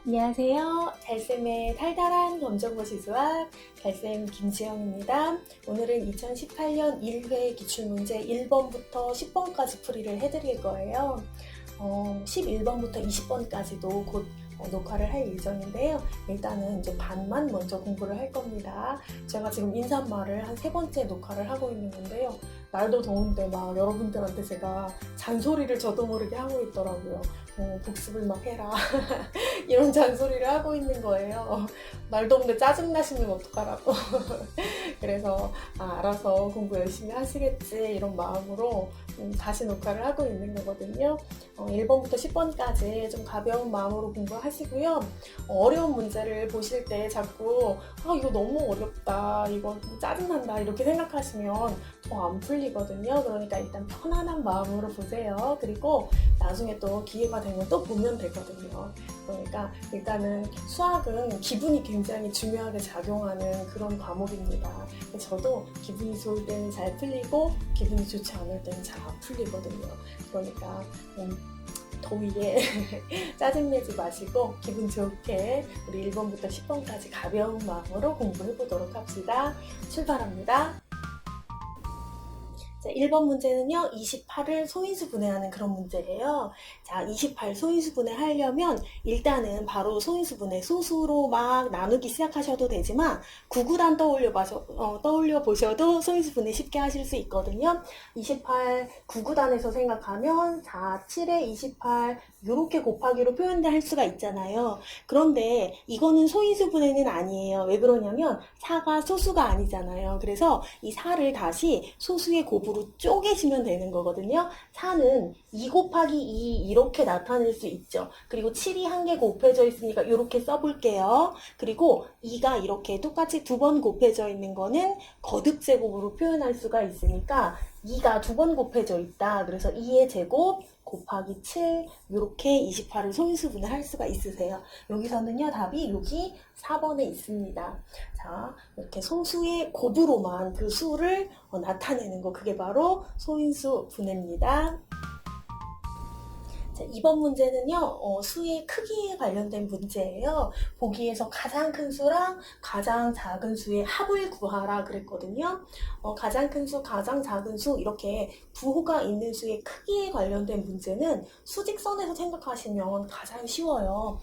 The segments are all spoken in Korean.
안녕하세요. 달쌤의 달달한 검정고시수학 달쌤 김지영입니다. 오늘은 2018년 1회 기출문제 1번부터 10번까지 풀이를 해드릴 거예요. 11번부터 20번까지도 곧 녹화를 할 예정인데요. 일단은 이제 반만 먼저 공부를 할 겁니다. 제가 지금 인사말을 한 3번째 녹화를 하고 있는 건데요. 날도 더운데 막 여러분들한테 제가 잔소리를 저도 모르게 하고 있더라고요. 복습을 막 해라 이런 잔소리를 하고 있는 거예요. 날 더운데 짜증나시면 어떡하라고. 그래서 알아서 공부 열심히 하시겠지 이런 마음으로 다시 녹화를 하고 있는 거거든요. 1번부터 10번까지 좀 가벼운 마음으로 공부하시고요. 어려운 문제를 보실 때 자꾸 이거 너무 어렵다, 이거 짜증난다 이렇게 생각하시면 더 안 풀리거든요. 그러니까 일단 편안한 마음으로 보세요. 그리고 나중에 또 기회가 되면 또 보면 되거든요. 그러니까 일단은 수학은 기분이 굉장히 중요하게 작용하는 그런 과목입니다. 저도 기분이 좋을 때는 잘 풀리고 기분이 좋지 않을 때는 잘 안 풀리거든요. 그러니까 더위에 짜증내지 마시고 기분 좋게 우리 1번부터 10번까지 가벼운 마음으로 공부해 보도록 합시다. 출발합니다. 자, 1번 문제는요, 28을 소인수 분해하는 그런 문제예요. 자, 28 소인수 분해하려면 일단은 바로 소인수 분해 소수로 막 나누기 시작하셔도 되지만 9구단 떠올려 보셔도 소인수 분해 쉽게 하실 수 있거든요. 28 9구단에서 생각하면 4, 7에 28 이렇게 곱하기로 표현할 수가 있잖아요. 그런데 이거는 소인수 분해는 아니에요. 왜 그러냐면 4가 소수가 아니잖아요. 그래서 이 4를 다시 소수의 곱으로 쪼개시면 되는 거거든요. 4는 2 곱하기 2 이렇게 나타낼 수 있죠. 그리고 7이 한 개 곱해져 있으니까 이렇게 써볼게요. 그리고 2가 이렇게 똑같이 2번 곱해져 있는 거는 거듭제곱으로 표현할 수가 있으니까 2가 2번 곱해져 있다. 그래서 2의 제곱 곱하기 7 이렇게 28을 소인수분해 할 수가 있으세요. 여기서는요, 답이 여기 4번에 있습니다. 자, 이렇게 소수의 곱으로만 그 수를 나타내는 거, 그게 바로 소인수 분해입니다. 자, 이번 문제는요, 수의 크기에 관련된 문제예요. 보기에서 가장 큰 수랑 가장 작은 수의 합을 구하라 그랬거든요. 가장 큰 수, 가장 작은 수 이렇게 부호가 있는 수의 크기에 관련된 문제는 수직선에서 생각하시면 가장 쉬워요.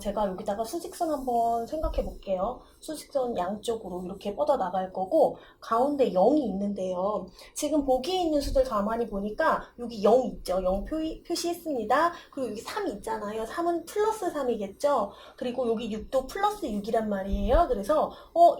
제가 여기다가 수직선 한번 생각해 볼게요. 수직선 양쪽으로 이렇게 뻗어 나갈 거고 가운데 0이 있는데요. 지금 보기에 있는 수들 가만히 보니까 여기 0 있죠. 0 표시했습니다. 그리고 여기 3 있잖아요. 3은 플러스 3이겠죠. 그리고 여기 6도 플러스 6이란 말이에요. 그래서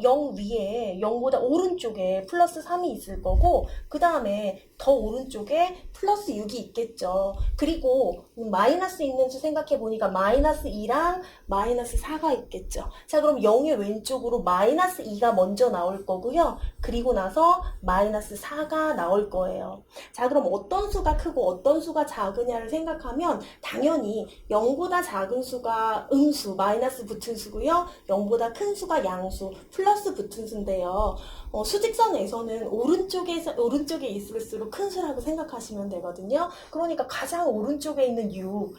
0 위에 0보다 오른쪽에 플러스 3이 있을 거고 그 다음에 더 오른쪽에 플러스 6이 있겠죠. 그리고 마이너스 있는 수 생각해 보니까 마이너스 2랑 마이너스 4가 있겠죠. 자, 그럼 0의 왼쪽으로 마이너스 2가 먼저 나올 거고요. 그리고 나서 마이너스 4가 나올 거예요. 자, 그럼 어떤 수가 크고 어떤 수가 작으냐를 생각하면 당연히 0보다 작은 수가 음수, 마이너스 붙은 수고요. 0보다 큰 수가 양수, 플러스 붙은 수인데요. 수직선에서는 오른쪽에 있을수록 큰 수라고 생각하시면 되거든요. 그러니까 가장 오른쪽에 있는 요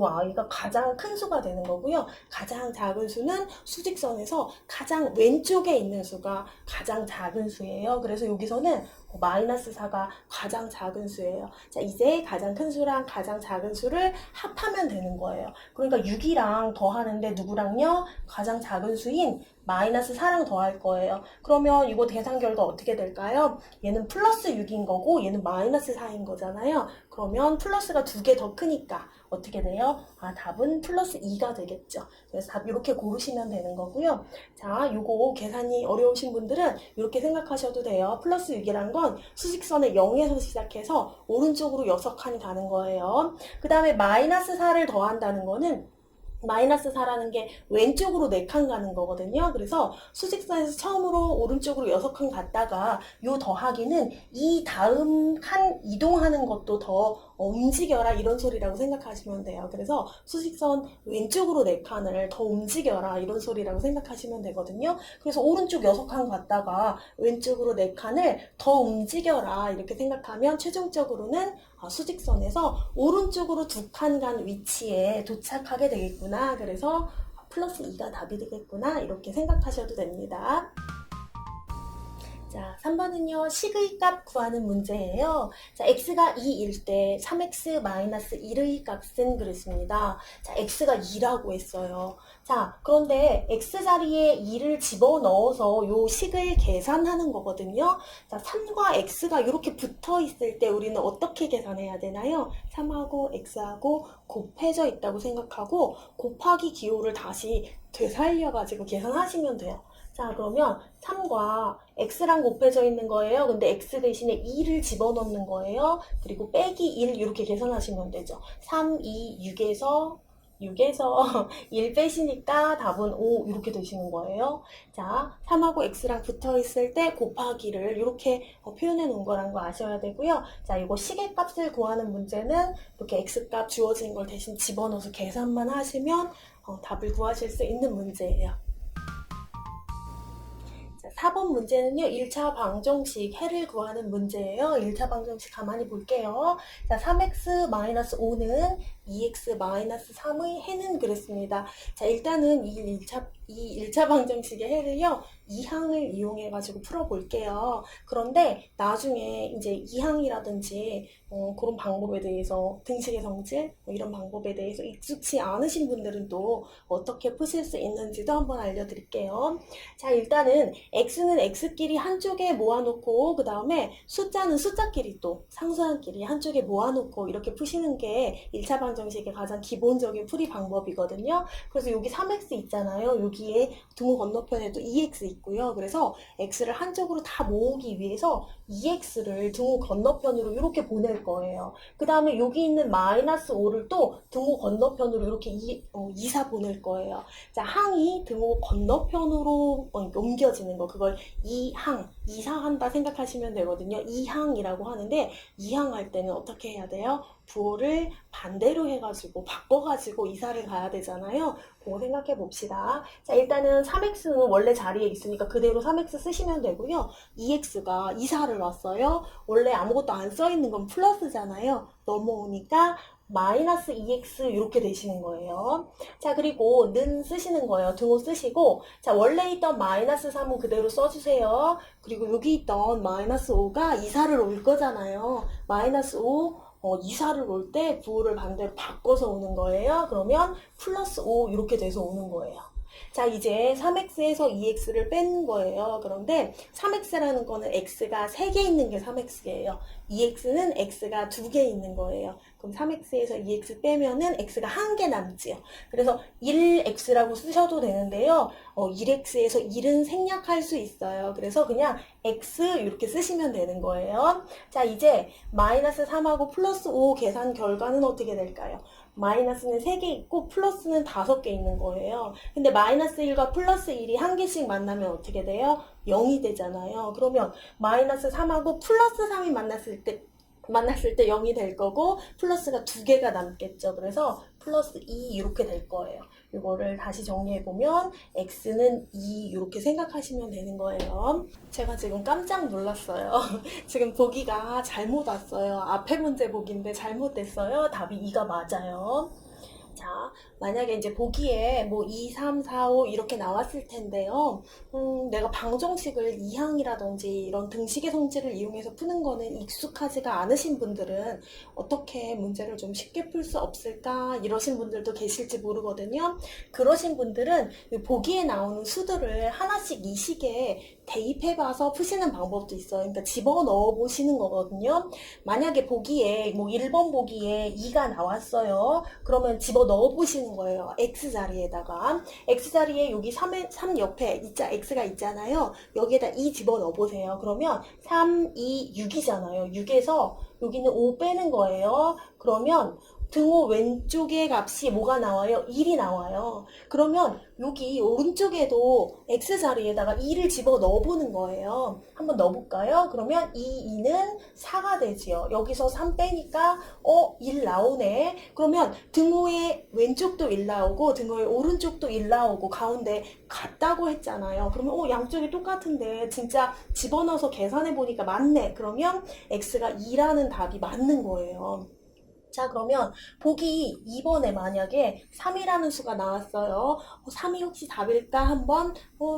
아이가 가장 큰 수가 되는 거고요. 가장 작은 수는 수직선에서 가장 왼쪽에 있는 수가 가장 작은 수예요. 그래서 여기서는 마이너스 4가 가장 작은 수예요. 자, 이제 가장 큰 수랑 가장 작은 수를 합하면 되는 거예요. 그러니까 6이랑 더하는데 누구랑요? 가장 작은 수인 마이너스 4랑 더할 거예요. 그러면 이거 계산 결과 어떻게 될까요? 얘는 플러스 6인 거고 얘는 마이너스 4인 거잖아요. 그러면 플러스가 2개 더 크니까 어떻게 돼요? 답은 플러스 2가 되겠죠. 그래서 답 이렇게 고르시면 되는 거고요. 자, 요거 계산이 어려우신 분들은 이렇게 생각하셔도 돼요. 플러스 6이란 건 수직선의 0에서 시작해서 오른쪽으로 6칸이 가는 거예요. 그 다음에 마이너스 4를 더한다는 거는 마이너스 4라는 게 왼쪽으로 4칸 가는 거거든요. 그래서 수직선에서 처음으로 오른쪽으로 6칸 갔다가 요 더하기는 이 다음 칸 이동하는 것도 더 움직여라 이런 소리라고 생각하시면 돼요. 그래서 수직선 왼쪽으로 4칸을 더 움직여라 이런 소리라고 생각하시면 되거든요. 그래서 오른쪽 6칸 갔다가 왼쪽으로 4칸을 더 움직여라 이렇게 생각하면 최종적으로는 수직선에서 오른쪽으로 2칸 간 위치에 도착하게 되겠구나. 그래서 플러스 2가 답이 되겠구나 이렇게 생각하셔도 됩니다. 자, 3번은요, 식의 값 구하는 문제예요. 자, x가 2일 때 3x-1의 값은 그랬습니다. 자, x가 2라고 했어요. 자, 그런데 x자리에 2를 집어넣어서 요 식을 계산하는 거거든요. 자, 3과 x가 이렇게 붙어 있을 때 우리는 어떻게 계산해야 되나요? 3하고 x하고 곱해져 있다고 생각하고 곱하기 기호를 다시 되살려가지고 계산하시면 돼요. 자, 그러면 3과 x랑 곱해져 있는 거예요. 근데 x 대신에 2를 집어넣는 거예요. 그리고 빼기 1 이렇게 계산하시면 되죠. 3, 2, 6에서 1 빼시니까 답은 5 이렇게 되시는 거예요. 자, 3하고 x랑 붙어 있을 때 곱하기를 이렇게 표현해 놓은 거란 거 아셔야 되고요. 자, 이거 식의 값을 구하는 문제는 이렇게 x값 주어진 걸 대신 집어넣어서 계산만 하시면 답을 구하실 수 있는 문제예요. 4번 문제는요, 1차 방정식 해를 구하는 문제예요. 1차 방정식 가만히 볼게요. 자, 3x-5는 2x-3의 해는 그랬습니다. 자, 일단은 이 1차 방정식의 해를요, 2항을 이용해가지고 풀어볼게요. 그런데 나중에 이제 2항이라든지 그런 방법에 대해서 등식의 성질 이런 방법에 대해서 익숙치 않으신 분들은 또 어떻게 푸실 수 있는지도 한번 알려드릴게요. 자, 일단은 x는 x끼리 한쪽에 모아놓고 그 다음에 숫자는 숫자끼리 또 상수항끼리 한쪽에 모아놓고 이렇게 푸시는 게 1차 방정식의 가장 기본적인 풀이 방법이거든요. 그래서 여기 3x 있잖아요. 여기에 등호 건너편에도 2x 있고요. 그래서 x를 한쪽으로 다 모으기 위해서 2x를 등호 건너편으로 이렇게 보낼 거예요. 그 다음에 여기 있는 마이너스 5를 또 등호 건너편으로 이렇게 2사 보낼 거예요. 자, 항이 등호 건너편으로 옮겨지는 거, 그걸 2항, 이사한다 생각하시면 되거든요. 2항이라고 하는데 2항 할 때는 어떻게 해야 돼요? 부호를 반대로 해가지고 바꿔가지고 이사를 가야 되잖아요. 그거 생각해 봅시다. 자, 일단은 3x는 원래 자리에 있으니까 그대로 3x 쓰시면 되고요. 2x가 이사를 왔어요. 원래 아무것도 안 써있는 건 플러스잖아요. 넘어오니까 마이너스 2x 이렇게 되시는 거예요. 자, 그리고 는 쓰시는 거예요. 등호 쓰시고, 자, 원래 있던 마이너스 3은 그대로 써주세요. 그리고 여기 있던 마이너스 5가 이사를 올 거잖아요. 마이너스 5 이사를 올 때 부호를 반대로 바꿔서 오는 거예요. 그러면 플러스 5 이렇게 돼서 오는 거예요. 자, 이제 3x에서 2x를 뺀 거예요. 그런데 3x라는 거는 x가 3개 있는 게 3x예요. 2x는 x가 2개 있는 거예요. 그럼 3x에서 2x 빼면은 x가 1개 남지요. 그래서 1x라고 쓰셔도 되는데요. 1x에서 1은 생략할 수 있어요. 그래서 그냥 x 이렇게 쓰시면 되는 거예요. 자, 이제 마이너스 3하고 플러스 5 계산 결과는 어떻게 될까요? 마이너스는 3개 있고 플러스는 5개 있는 거예요. 근데 마이너스 1과 플러스 1이 한 개씩 만나면 어떻게 돼요? 0이 되잖아요. 그러면 마이너스 3하고 플러스 3이 만났을 때 0이 될 거고 플러스가 2개가 남겠죠. 그래서 플러스 2 이렇게 될 거예요. 이거를 다시 정리해보면 x는 2 이렇게 생각하시면 되는 거예요. 제가 지금 깜짝 놀랐어요. 지금 보기가 잘못 왔어요. 앞에 문제 보기인데 잘못됐어요. 답이 2가 맞아요. 자, 만약에 이제 보기에 뭐 2, 3, 4, 5 이렇게 나왔을 텐데요. 내가 방정식을 2항이라든지 이런 등식의 성질을 이용해서 푸는 거는 익숙하지가 않으신 분들은 어떻게 문제를 좀 쉽게 풀 수 없을까 이러신 분들도 계실지 모르거든요. 그러신 분들은 보기에 나오는 수들을 하나씩 이 식에 대입해봐서 푸시는 방법도 있어요. 그러니까 집어넣어 보시는 거거든요. 만약에 보기에 뭐 1번 보기에 2가 나왔어요. 그러면 집어넣어 보시는 거예요. x자리에다가. x자리에 여기 3 옆에 x가 있잖아요. 여기에다 2 집어넣어 보세요. 그러면 3, 2, 6이잖아요. 6에서 여기는 5 빼는 거예요. 그러면 등호 왼쪽의 값이 뭐가 나와요? 1이 나와요. 그러면 여기 오른쪽에도 x자리에다가 2를 집어 넣어보는 거예요. 한번 넣어볼까요? 그러면 이 2는 4가 되지요. 여기서 3 빼니까 1 나오네. 그러면 등호의 왼쪽도 1 나오고 등호의 오른쪽도 1 나오고 가운데 같다고 했잖아요. 그러면 양쪽이 똑같은데 진짜 집어넣어서 계산해보니까 맞네. 그러면 x가 2라는 답이 맞는 거예요. 자, 그러면 보기 2번에 만약에 3이라는 수가 나왔어요. 3이 혹시 답일까? 한번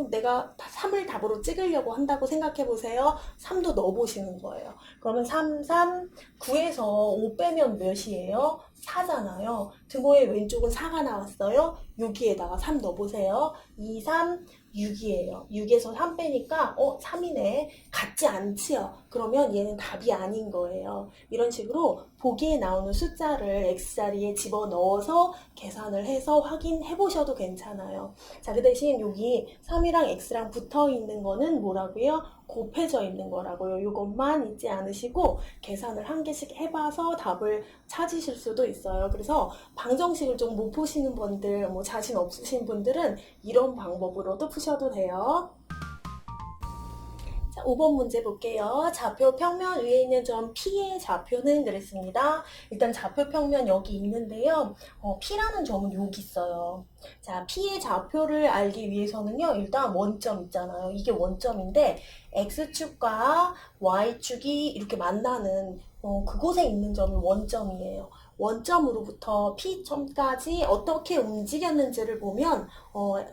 내가 3을 답으로 찍으려고 한다고 생각해 보세요. 3도 넣어보시는 거예요. 그러면 3, 3, 9에서 5 빼면 몇이에요? 4잖아요. 등호의 왼쪽은 4가 나왔어요. 여기에다가 3 넣어보세요. 2, 3, 6이에요. 6에서 3 빼니까 3이네. 같지 않지요? 그러면 얘는 답이 아닌 거예요. 이런 식으로 보기에 나오는 숫자를 X자리에 집어넣어서 계산을 해서 확인해 보셔도 괜찮아요. 자, 그 대신 여기 3이랑 X랑 붙어 있는 거는 뭐라고요? 곱해져 있는 거라고요. 이것만 잊지 않으시고 계산을 한 개씩 해봐서 답을 찾으실 수도 있어요. 그래서 방정식을 좀 못 푸시는 분들, 뭐 자신 없으신 분들은 이런 방법으로도 푸셔도 돼요. 자, 5번 문제 볼게요. 좌표 평면 위에 있는 점 P의 좌표는 그랬습니다. 일단 좌표 평면 여기 있는데요. P라는 점은 여기 있어요. 자, P의 좌표를 알기 위해서는요. 일단 원점 있잖아요. 이게 원점인데 X축과 Y축이 이렇게 만나는 그곳에 있는 점이 원점이에요. 원점으로부터 P점까지 어떻게 움직였는지를 보면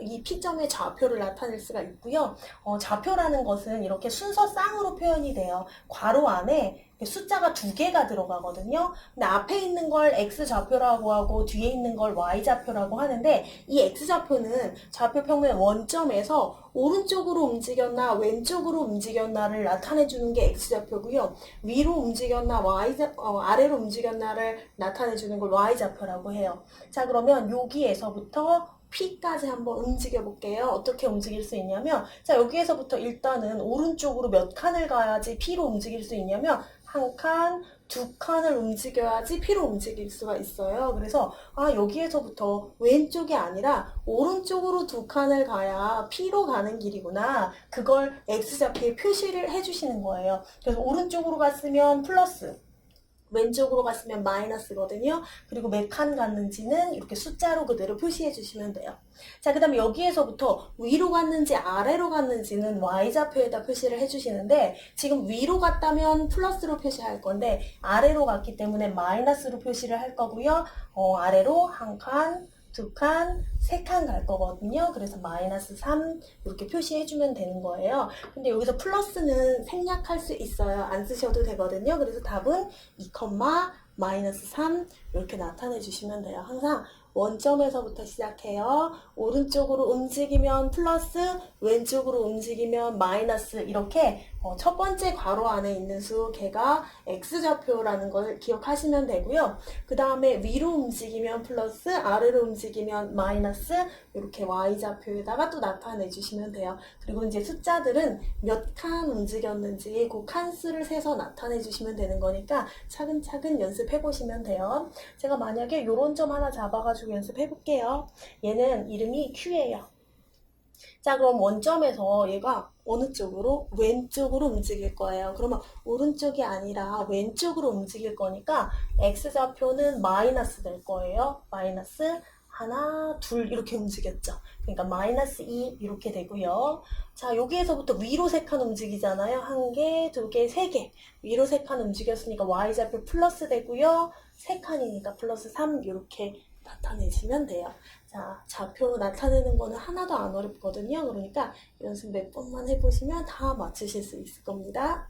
이 P점의 좌표를 나타낼 수가 있고요. 좌표라는 것은 이렇게 순서쌍으로 표현이 돼요. 괄호 안에 숫자가 2개가 들어가거든요. 근데 앞에 있는 걸 X좌표라고 하고 뒤에 있는 걸 Y좌표라고 하는데 이 X좌표는 좌표 평면 원점에서 오른쪽으로 움직였나 왼쪽으로 움직였나를 나타내주는 게 X좌표고요. 위로 움직였나 아래로 움직였나를 나타내주는 걸 Y좌표라고 해요. 자, 그러면 여기에서부터 P까지 한번 움직여 볼게요. 어떻게 움직일 수 있냐면, 자, 여기에서부터 일단은 오른쪽으로 몇 칸을 가야지 P로 움직일 수 있냐면, 한 칸, 2칸을 움직여야지 P로 움직일 수가 있어요. 그래서 여기에서부터 왼쪽이 아니라 오른쪽으로 2칸을 가야 P로 가는 길이구나. 그걸 X좌표에 표시를 해주시는 거예요. 그래서 오른쪽으로 갔으면 플러스, 왼쪽으로 갔으면 마이너스거든요. 그리고 몇 칸 갔는지는 이렇게 숫자로 그대로 표시해 주시면 돼요. 자, 그 다음에 여기에서부터 위로 갔는지 아래로 갔는지는 Y좌표에다 표시를 해주시는데 지금 위로 갔다면 플러스로 표시할 건데 아래로 갔기 때문에 마이너스로 표시를 할 거고요. 아래로 한 칸, 2칸, 3칸 갈 거거든요. 그래서 마이너스 3 이렇게 표시해주면 되는 거예요. 근데 여기서 플러스는 생략할 수 있어요. 안 쓰셔도 되거든요. 그래서 답은 2, 마이너스 3 이렇게 나타내 주시면 돼요. 항상 원점에서부터 시작해요. 오른쪽으로 움직이면 플러스, 왼쪽으로 움직이면 마이너스 이렇게 첫 번째 괄호 안에 있는 수 걔가 X좌표라는 걸 기억하시면 되고요. 그 다음에 위로 움직이면 플러스, 아래로 움직이면 마이너스 이렇게 Y좌표에다가 또 나타내 주시면 돼요. 그리고 이제 숫자들은 몇 칸 움직였는지 그 칸수를 세서 나타내 주시면 되는 거니까 차근차근 연습해 보시면 돼요. 제가 만약에 이런 점 하나 잡아가지고 연습해 볼게요. 얘는 이름이 Q예요. 자, 그럼 원점에서 얘가 어느 쪽으로? 왼쪽으로 움직일 거예요. 그러면 오른쪽이 아니라 왼쪽으로 움직일 거니까 X좌표는 마이너스 될 거예요. 마이너스 하나, 둘 이렇게 움직였죠. 그러니까 마이너스 2 이렇게 되고요. 자, 여기에서부터 위로 3칸 움직이잖아요. 1개, 2개, 3개. 위로 3칸 움직였으니까 Y좌표 플러스 되고요. 3칸이니까 플러스 3 이렇게 나타내시면 돼요. 자, 좌표 나타내는 거는 하나도 안 어렵거든요. 그러니까 연습 몇 번만 해보시면 다 맞추실 수 있을 겁니다.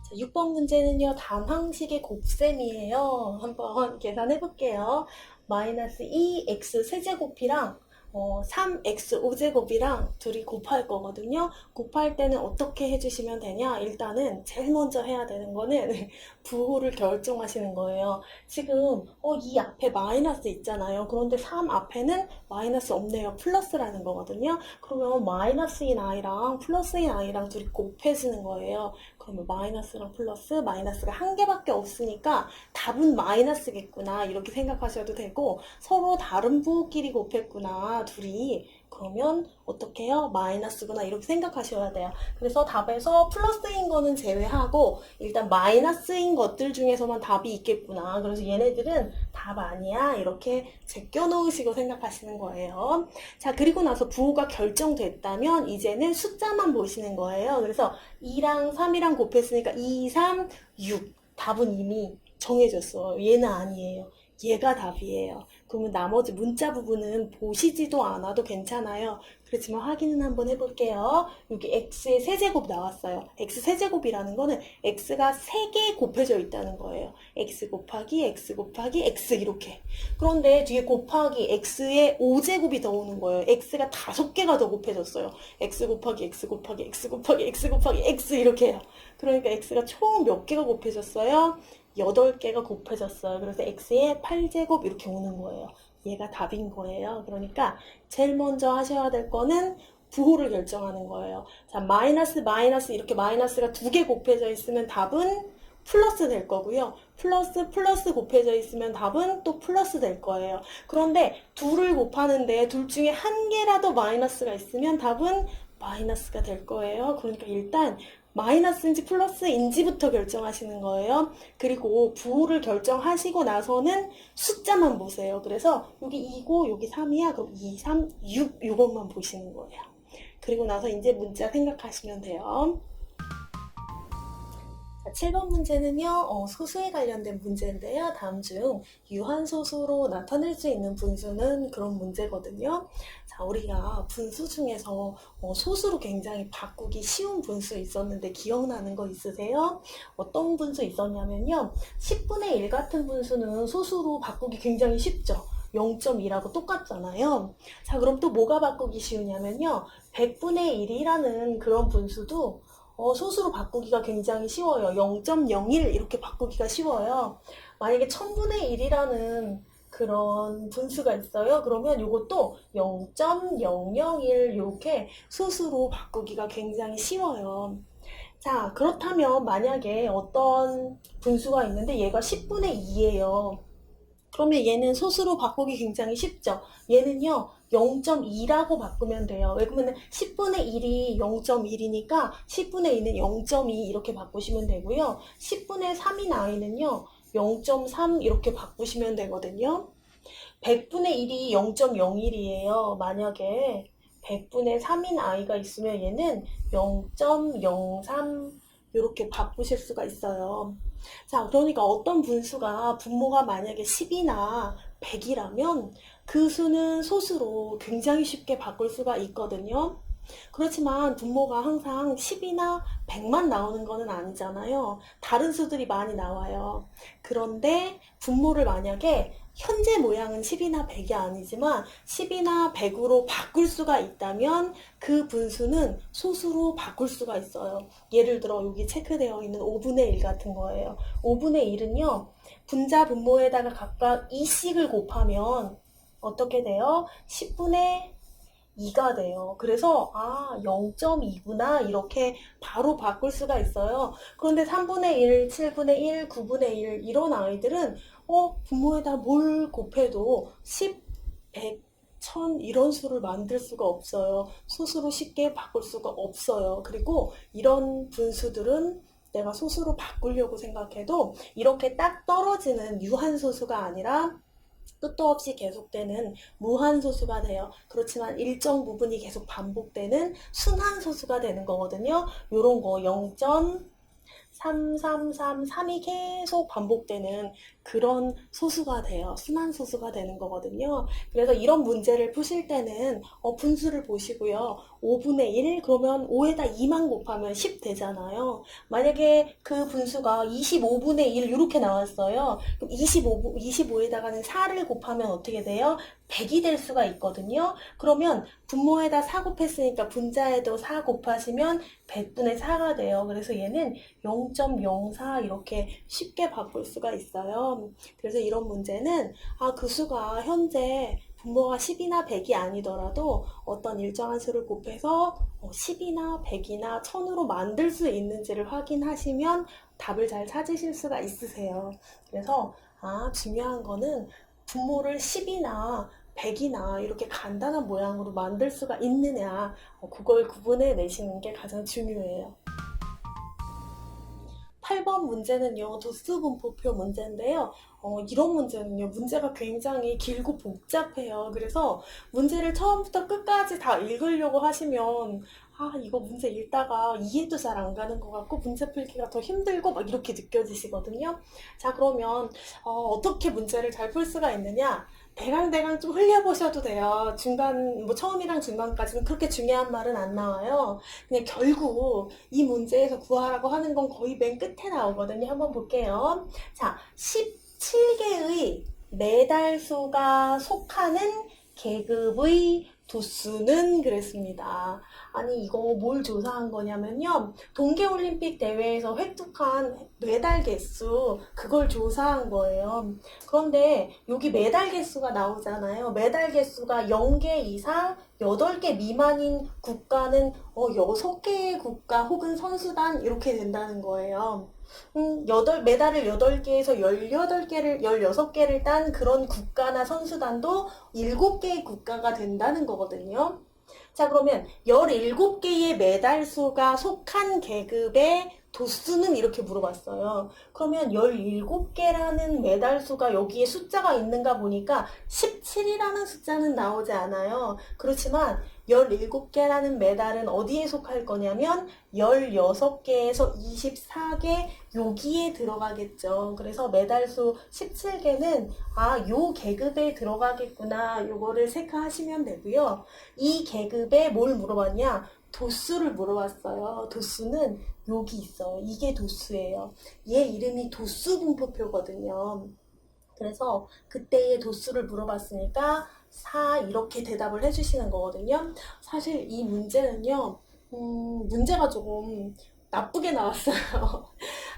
자, 6번 문제는요. 단항식의 곱셈이에요. 한번 계산해 볼게요. 마이너스 2x 세제곱이랑 3x 5제곱이랑 둘이 곱할 거거든요. 곱할 때는 어떻게 해주시면 되냐? 일단은 제일 먼저 해야 되는 거는 부호를 결정하시는 거예요. 지금 이 앞에 마이너스 있잖아요. 그런데 3 앞에는 마이너스 없네요. 플러스라는 거거든요. 그러면 마이너스인 i랑 플러스인 i랑 둘이 곱해지는 거예요. 그러면 마이너스랑 플러스, 마이너스가 한 개밖에 없으니까 답은 마이너스겠구나 이렇게 생각하셔도 되고 서로 다른 부호끼리 곱했구나 둘이. 그러면 어떻게 해요? 마이너스구나 이렇게 생각하셔야 돼요. 그래서 답에서 플러스인 거는 제외하고 일단 마이너스인 것들 중에서만 답이 있겠구나. 그래서 얘네들은 답 아니야 이렇게 제껴 놓으시고 생각하시는 거예요. 자, 그리고 나서 부호가 결정됐다면 이제는 숫자만 보시는 거예요. 그래서 2랑 3이랑 곱했으니까 2, 3, 6 답은 이미 정해졌어. 얘는 아니에요. 얘가 답이에요. 그러면 나머지 문자 부분은 보시지도 않아도 괜찮아요. 그렇지만 확인은 한번 해볼게요. 여기 x의 세제곱 나왔어요. x 세제곱이라는 거는 x가 3개 곱해져 있다는 거예요. x 곱하기 x 곱하기 x 이렇게. 그런데 뒤에 곱하기 x의 5제곱이 더 오는 거예요. x가 5개가 더 곱해졌어요. x 곱하기 x 곱하기 x 곱하기 x 곱하기 x 이렇게 해요. 그러니까 x가 총 몇 개가 곱해졌어요? 8개가 곱해졌어요. 그래서 x의 8제곱 이렇게 오는 거예요. 얘가 답인 거예요. 그러니까 제일 먼저 하셔야 될 거는 부호를 결정하는 거예요. 자, 마이너스 마이너스 이렇게 마이너스가 2개 곱해져 있으면 답은 플러스 될 거고요. 플러스 플러스 곱해져 있으면 답은 또 플러스 될 거예요. 그런데 둘을 곱하는데 둘 중에 한 개라도 마이너스가 있으면 답은 마이너스가 될 거예요. 그러니까 일단 마이너스인지 플러스인지부터 결정하시는 거예요. 그리고 부호를 결정하시고 나서는 숫자만 보세요. 그래서 여기 2고 여기 3이야. 그럼 2, 3, 6 이것만 보시는 거예요. 그리고 나서 이제 문자 생각하시면 돼요. 7번 문제는요, 소수에 관련된 문제인데요. 다음 중 유한소수로 나타낼 수 있는 분수는 그런 문제거든요. 자, 우리가 분수 중에서 소수로 굉장히 바꾸기 쉬운 분수 있었는데 기억나는 거 있으세요? 어떤 분수 있었냐면요. 10분의 1 같은 분수는 소수로 바꾸기 굉장히 쉽죠. 0.2라고 똑같잖아요. 자, 그럼 또 뭐가 바꾸기 쉬우냐면요. 100분의 1이라는 그런 분수도 소수로 바꾸기가 굉장히 쉬워요. 0.01 이렇게 바꾸기가 쉬워요. 만약에 1000분의 1이라는 그런 분수가 있어요. 그러면 이것도 0.001 이렇게 소수로 바꾸기가 굉장히 쉬워요. 자, 그렇다면 만약에 어떤 분수가 있는데 얘가 10분의 2예요. 그러면 얘는 소수로 바꾸기 굉장히 쉽죠. 얘는요 0.2라고 바꾸면 돼요. 왜 그러면 10분의 1이 0.1이니까 10분의 2는 0.2 이렇게 바꾸시면 되고요. 10분의 3인 i는요 0.3 이렇게 바꾸시면 되거든요. 100분의 1이 0.01이에요. 만약에 100분의 3인 i가 있으면 얘는 0.03 이렇게 바꾸실 수가 있어요. 자, 그러니까 어떤 분수가 분모가 만약에 10이나 100이라면 그 수는 소수로 굉장히 쉽게 바꿀 수가 있거든요. 그렇지만 분모가 항상 10이나 100만 나오는 거는 아니잖아요. 다른 수들이 많이 나와요. 그런데 분모를 만약에 현재 모양은 10이나 100이 아니지만 10이나 100으로 바꿀 수가 있다면 그 분수는 소수로 바꿀 수가 있어요. 예를 들어 여기 체크되어 있는 5분의 1 같은 거예요. 5분의 1은요. 분자 분모에다가 각각 2씩을 곱하면 어떻게 돼요? 10분의 2가 돼요. 그래서 0.2구나 이렇게 바로 바꿀 수가 있어요. 그런데 3분의 1, 7분의 1, 9분의 1 이런 아이들은 분모에다 뭘 곱해도 10, 100, 1000 이런 수를 만들 수가 없어요. 소수로 쉽게 바꿀 수가 없어요. 그리고 이런 분수들은 내가 소수로 바꾸려고 생각해도 이렇게 딱 떨어지는 유한소수가 아니라 끝도 없이 계속되는 무한소수가 돼요. 그렇지만 일정 부분이 계속 반복되는 순한소수가 되는 거거든요. 요런 거 0.3333이 계속 반복되는 그런 소수가 돼요. 순한소수가 되는 거거든요. 그래서 이런 문제를 푸실 때는 분수를 보시고요. 5분의 1 그러면 5에다 2만 곱하면 10 되잖아요. 만약에 그 분수가 25분의 1 이렇게 나왔어요. 그럼 25에다가는 4를 곱하면 어떻게 돼요? 100이 될 수가 있거든요. 그러면 분모에다 4 곱했으니까 분자에도 4 곱하시면 100분의 4가 돼요. 그래서 얘는 0.04 이렇게 쉽게 바꿀 수가 있어요. 그래서 이런 문제는 그 수가 현재 분모가 10이나 100이 아니더라도 어떤 일정한 수를 곱해서 10이나 100이나 1000으로 만들 수 있는지를 확인하시면 답을 잘 찾으실 수가 있으세요. 그래서 중요한 거는 분모를 10이나 100이나 이렇게 간단한 모양으로 만들 수가 있느냐 그걸 구분해 내시는 게 가장 중요해요. 8번 문제는요, 도수분포표 문제인데요. 이런 문제는요, 문제가 굉장히 길고 복잡해요. 그래서 문제를 처음부터 끝까지 다 읽으려고 하시면 아, 이거 문제 읽다가 이해도 잘 안 가는 것 같고 문제 풀기가 더 힘들고 막 이렇게 느껴지시거든요. 자, 그러면 어떻게 문제를 잘 풀 수가 있느냐? 대강대강 좀 흘려보셔도 돼요. 중간, 뭐 처음이랑 중간까지는 그렇게 중요한 말은 안 나와요. 그냥 결국 이 문제에서 구하라고 하는 건 거의 맨 끝에 나오거든요. 한번 볼게요. 자, 17개의 매달수가 속하는 계급의 도수는 그랬습니다. 아니, 이거 뭘 조사한 거냐면요. 동계올림픽 대회에서 획득한 메달 개수, 그걸 조사한 거예요. 그런데 여기 메달 개수가 나오잖아요. 메달 개수가 0개 이상 8개 미만인 국가는 6개의 국가 혹은 선수단 이렇게 된다는 거예요. 메달을 8개에서 18개를, 16개를 딴 그런 국가나 선수단도 7개의 국가가 된다는 거거든요. 자, 그러면 17개의 메달 수가 속한 계급의 도수는 이렇게 물어봤어요. 그러면 17개라는 메달 수가 여기에 숫자가 있는가 보니까 17이라는 숫자는 나오지 않아요. 그렇지만 17개라는 메달은 어디에 속할 거냐면 16개에서 24개 여기에 들어가겠죠. 그래서 메달수 17개는 요 계급에 들어가겠구나. 요거를 체크하시면 되고요. 이 계급에 뭘 물어봤냐? 도수를 물어봤어요. 도수는 여기 있어요. 이게 도수예요. 얘 이름이 도수 분포표거든요. 그래서 그때의 도수를 물어봤으니까 4 이렇게 대답을 해주시는 거거든요. 사실 이 문제는요. 문제가 조금 나쁘게 나왔어요.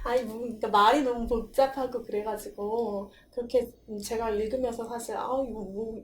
아니, 그러니까 말이 너무 복잡하고 그래가지고 그렇게 제가 읽으면서 사실 이거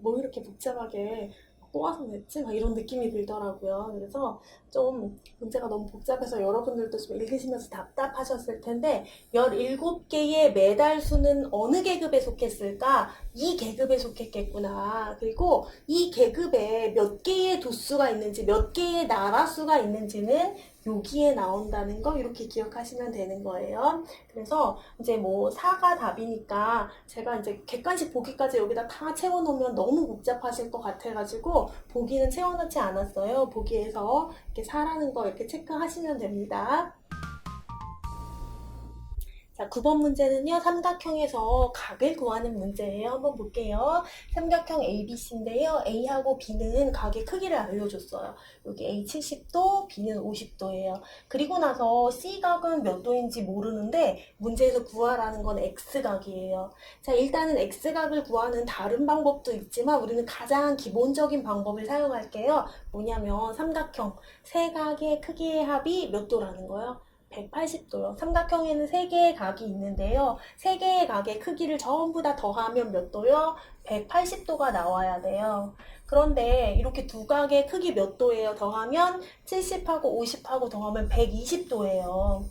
뭐 이렇게 복잡하게 꼬아서 냈지? 막 이런 느낌이 들더라고요. 그래서 좀 문제가 너무 복잡해서 여러분들도 좀 읽으시면서 답답하셨을 텐데 17개의 메달 수는 어느 계급에 속했을까? 이 계급에 속했겠구나. 그리고 이 계급에 몇 개의 도수가 있는지 몇 개의 나라 수가 있는지는 여기에 나온다는 거 이렇게 기억하시면 되는 거예요. 그래서 이제 뭐 4가 답이니까 제가 이제 객관식 보기까지 여기다 다 채워놓으면 너무 복잡하실 것 같아가지고 보기는 채워놓지 않았어요. 보기에서 이렇게 4라는 거 이렇게 체크하시면 됩니다. 자, 9번 문제는요, 삼각형에서 각을 구하는 문제예요. 한번 볼게요. 삼각형 ABC인데요. A하고 B는 각의 크기를 알려줬어요. 여기 A 70도, B는 50도예요. 그리고 나서 C각은 몇 도인지 모르는데 문제에서 구하라는 건 X각이에요. 자, 일단은 X각을 구하는 다른 방법도 있지만 우리는 가장 기본적인 방법을 사용할게요. 뭐냐면 삼각형, 세 각의 크기의 합이 몇 도라는 거예요? 180도요. 삼각형에는 3개의 각이 있는데요. 3개의 각의 크기를 전부 다 더하면 몇 도요? 180도가 나와야 돼요. 그런데 이렇게 두 각의 크기 몇 도예요? 더하면 70하고 50하고 더하면 120도예요.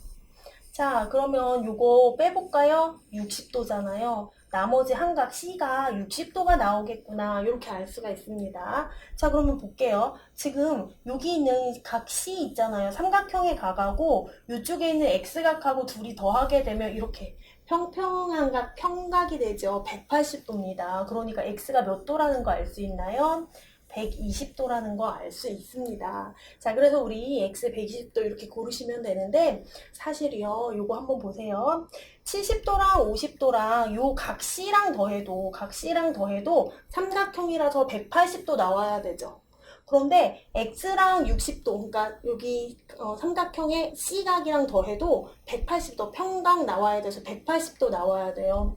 자, 그러면 요거 빼볼까요? 60도잖아요. 나머지 한 각 C가 60도가 나오겠구나. 이렇게 알 수가 있습니다. 자, 그러면 볼게요. 지금 여기 있는 각 C 있잖아요. 삼각형의 각하고 이쪽에 있는 X각하고 둘이 더하게 되면 이렇게 평평한 각, 평각이 되죠. 180도입니다. 그러니까 X가 몇 도라는 거 알 수 있나요? 120도라는 거 알 수 있습니다. 자, 그래서 우리 X 120도 이렇게 고르시면 되는데 사실이요. 요거 한번 보세요. 70도랑 50도랑 요 각 C랑 더해도 삼각형이라서 180도 나와야 되죠. 그런데 X랑 60도, 그러니까 여기 삼각형의 C각이랑 더해도 180도 평각 나와야 돼서 180도 나와야 돼요.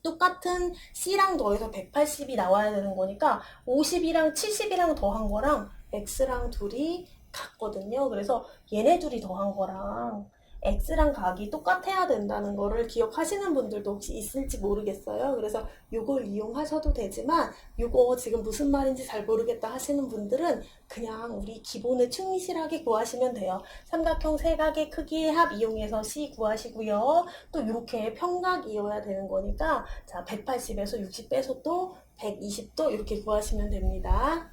똑같은 C랑 더해서 180이 나와야 되는 거니까 50이랑 70이랑 더한 거랑 X랑 둘이 같거든요. 그래서 얘네 둘이 더한 거랑 X랑 각이 똑같아야 된다는 거를 기억하시는 분들도 혹시 있을지 모르겠어요. 그래서 이걸 이용하셔도 되지만 이거 지금 무슨 말인지 잘 모르겠다 하시는 분들은 그냥 우리 기본을 충실하게 구하시면 돼요. 삼각형 세 각의 크기의 합 이용해서 C 구하시고요. 또 이렇게 평각이어야 되는 거니까 자, 180에서 60 빼서 또 120도 이렇게 구하시면 됩니다.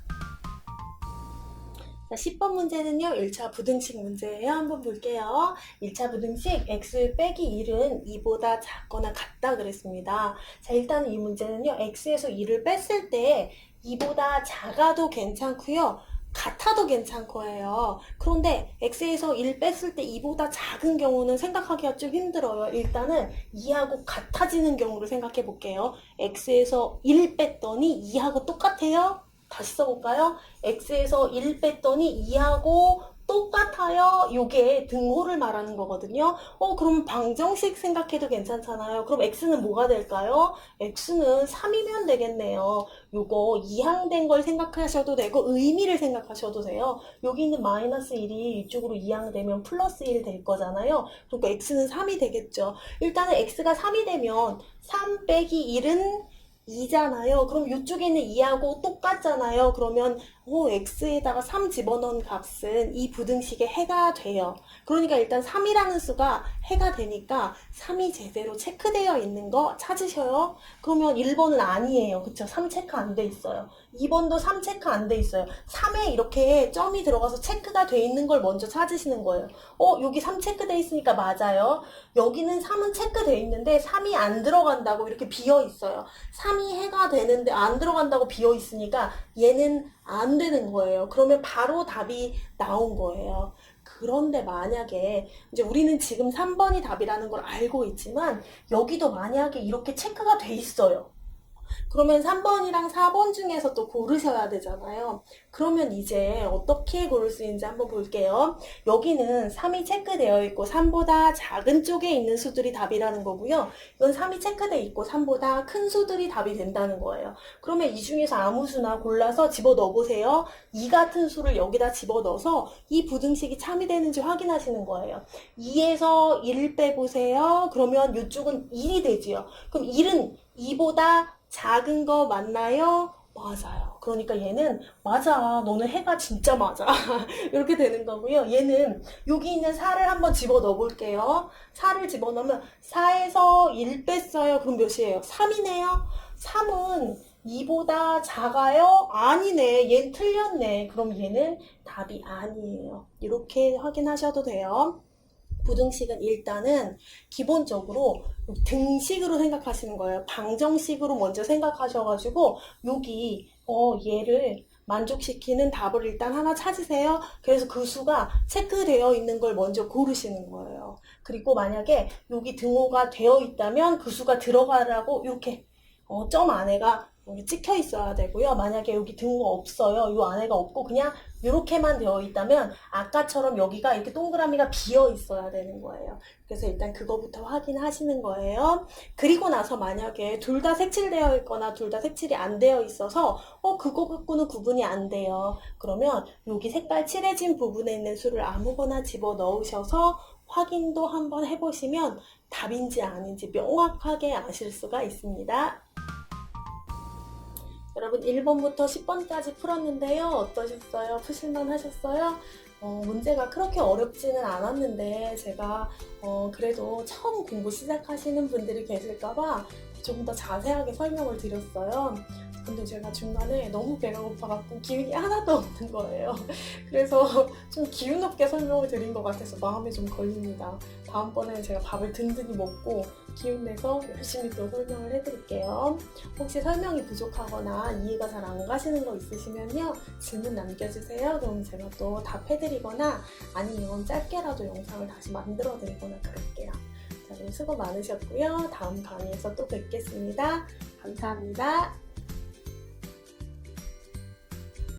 자, 10번 문제는요, 1차 부등식 문제예요. 한번 볼게요. 1차 부등식 x 빼기 1은 2보다 작거나 같다 그랬습니다. 자, 일단 이 문제는요, x에서 2를 뺐을 때 2보다 작아도 괜찮고요. 같아도 괜찮고요. 그런데 x에서 1 뺐을 때 2보다 작은 경우는 생각하기가 좀 힘들어요. 일단은 2하고 같아지는 경우를 생각해 볼게요. x에서 1 뺐더니 2하고 똑같아요? 다시 써볼까요? x에서 1 뺐더니 2하고 똑같아요. 요게 등호를 말하는 거거든요. 그럼 방정식 생각해도 괜찮잖아요. 그럼 x는 뭐가 될까요? x는 3이면 되겠네요. 요거 이항된 걸 생각하셔도 되고 의미를 생각하셔도 돼요. 여기 있는 마이너스 1이 이쪽으로 이항되면 플러스 1 될 거잖아요. 그러니까 x는 3이 되겠죠. 일단은 x가 3이 되면 3 빼기 1은 2잖아요. 그럼 이쪽에 있는 2하고 똑같잖아요. 그러면 x에다가 3 집어넣은 값은 이 부등식의 해가 돼요. 그러니까 일단 3이라는 수가 해가 되니까 3이 제대로 체크되어 있는 거 찾으셔요. 그러면 1번은 아니에요. 그쵸? 3 체크 안 돼 있어요. 2번도 3 체크 안 돼 있어요. 3에 이렇게 점이 들어가서 체크가 돼 있는 걸 먼저 찾으시는 거예요. 여기 3 체크돼 있으니까 맞아요. 여기는 3은 체크돼 있는데 3이 안 들어간다고 이렇게 비어 있어요. 3이 해가 되는데 안 들어간다고 비어 있으니까 얘는 안 되는 거예요. 그러면 바로 답이 나온 거예요. 그런데 만약에 이제 우리는 지금 3번이 답이라는 걸 알고 있지만 여기도 만약에 이렇게 체크가 돼 있어요. 그러면 3번이랑 4번 중에서 또 고르셔야 되잖아요. 그러면 이제 어떻게 고를 수 있는지 한번 볼게요. 여기는 3이 체크되어 있고 3보다 작은 쪽에 있는 수들이 답이라는 거고요. 이건 3이 체크되어 있고 3보다 큰 수들이 답이 된다는 거예요. 그러면 이 중에서 아무 수나 골라서 집어넣어 보세요. 2 같은 수를 여기다 집어넣어서 이 부등식이 참이 되는지 확인하시는 거예요. 2에서 1 빼보세요. 그러면 이쪽은 1이 되지요. 그럼 1은 2보다 작은 거 맞나요? 맞아요. 그러니까 얘는 맞아. 너는 해가 진짜 맞아. 이렇게 되는 거고요. 얘는 여기 있는 4를 한번 집어넣어 볼게요. 4를 집어넣으면 4에서 1 뺐어요. 그럼 몇이에요? 3이네요. 3은 2보다 작아요? 아니네. 얘는 틀렸네. 그럼 얘는 답이 아니에요. 이렇게 확인하셔도 돼요. 부등식은 일단은 기본적으로 등식으로 생각하시는 거예요. 방정식으로 먼저 생각하셔가지고 여기 얘를 만족시키는 답을 일단 하나 찾으세요. 그래서 그 수가 체크되어 있는 걸 먼저 고르시는 거예요. 그리고 만약에 여기 등호가 되어 있다면 그 수가 들어가라고 이렇게 점 안에가 여기 찍혀 있어야 되고요. 만약에 여기 등호가 없어요. 이 안에가 없고 그냥 이렇게만 되어 있다면 아까처럼 여기가 이렇게 동그라미가 비어 있어야 되는 거예요. 그래서 일단 그거부터 확인하시는 거예요. 그리고 나서 만약에 둘 다 색칠되어 있거나 둘 다 색칠이 안 되어 있어서 그거 갖고는 구분이 안 돼요. 그러면 여기 색깔 칠해진 부분에 있는 수를 아무거나 집어 넣으셔서 확인도 한번 해보시면 답인지 아닌지 명확하게 아실 수가 있습니다. 여러분 1번부터 10번까지 풀었는데요. 어떠셨어요? 푸실만 하셨어요? 문제가 그렇게 어렵지는 않았는데 제가 그래도 처음 공부 시작하시는 분들이 계실까봐 좀 더 자세하게 설명을 드렸어요. 근데 제가 중간에 너무 배가 고파갖고 기운이 하나도 없는 거예요. 그래서 좀 기운 없게 설명을 드린 것 같아서 마음에 좀 걸립니다. 다음번에는 제가 밥을 든든히 먹고 기운 내서 열심히 또 설명을 해드릴게요. 혹시 설명이 부족하거나 이해가 잘 안 가시는 거 있으시면요. 질문 남겨주세요. 그럼 제가 또 답해드리거나 아니면 짧게라도 영상을 다시 만들어 드리거나 그럴게요. 자, 수고 많으셨고요. 다음 강의에서 또 뵙겠습니다. 감사합니다.